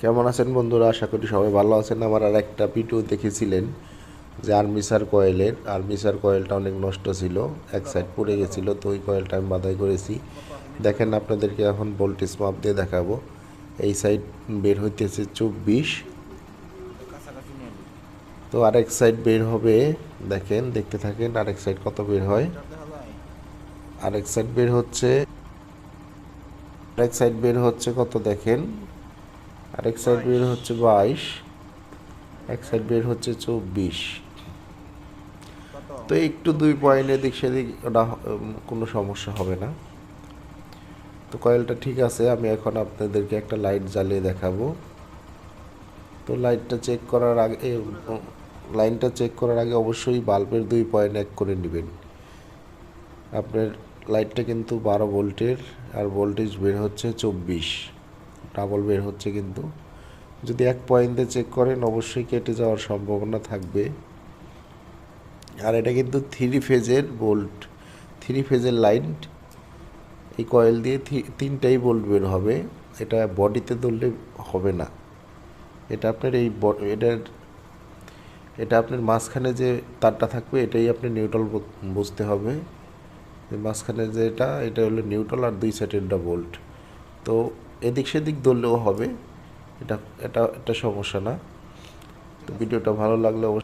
কেমন আছেন বন্ধুরা? আশা করি সবাই ভালো আছেন। আমার আর একটা ভিডিও দেখেছিলেন যে আর্মিসার কয়েলটা অনেক নষ্ট ছিল, এক সাইড পড়ে গেছিলো, তো ওই কয়েলটা আমি বাধাই করেছি। দেখেন, আপনাদেরকে এখন ভোল্টেজ মাপ দিয়ে দেখাবো। এই সাইড বের হইতেছে 24, তো আরেক সাইড বের হবে। দেখেন, দেখতে থাকেন আরেক সাইড কত বের হয়। আরেক সাইড বের হচ্ছে আরেক সাইড বের হচ্ছে কত দেখেন, আরেক সাইড বের হচ্ছে 22, এক সাইড বের হচ্ছে 24। তো একটু 2 পয়েন্ট এদিক সেদিক, ওটা কোনো সমস্যা হবে না। তো কয়েলটা ঠিক আছে। আমি এখন আপনাদেরকে একটা লাইট জ্বালিয়ে দেখাবো। তো লাইনটা চেক করার আগে অবশ্যই বাল্বের 2 পয়েন্ট এক করে নেবেন। আপনার লাইটটা কিন্তু 12 ভোল্টের, আর ভোল্টেজ বের হচ্ছে 24, ডাবল বের হচ্ছে। কিন্তু যদি 1 পয়েন্ট দিয়ে চেক করেন অবশ্যই কেটে যাওয়ার সম্ভাবনা থাকবে। আর এটা কিন্তু 3 ফেজের লাইন। এই কয়েল দিয়ে 3টাই বোল্ট বের হবে। এটা বডিতে ধরলে হবে না। এটা আপনার এটার এটা আপনার মাঝখানে যে তারটা থাকবে এটাই আপনি নিউট্রাল বুঝতে হবে। মাঝখানে যে এটা হলো নিউট্রাল, আর 2 সাইডেরটা বোল্ট। তো এদিক সেদিক ধরলেও হবে। এটা এটা এটা সমস্যা না। তো ভিডিওটা ভালো লাগলে অবশ্যই